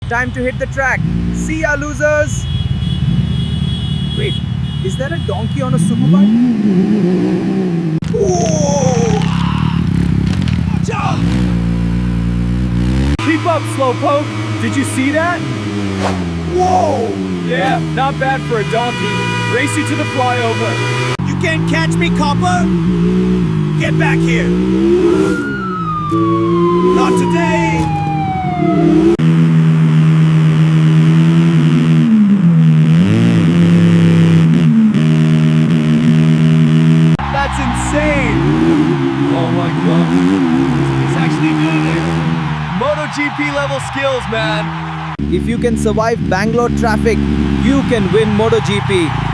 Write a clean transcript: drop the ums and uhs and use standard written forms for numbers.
Time to hit the track. See ya, losers! Wait, is there a donkey on a superbike? Whoa! Keep up, Slowpoke! Did you see that? Whoa! Yeah, not bad for a donkey. Race you to the flyover. You can't catch me, copper! Get back here! Not today! That's insane! Oh my god. He's actually doing it! MotoGP level skills, man! If you can survive Bangalore traffic, you can win MotoGP.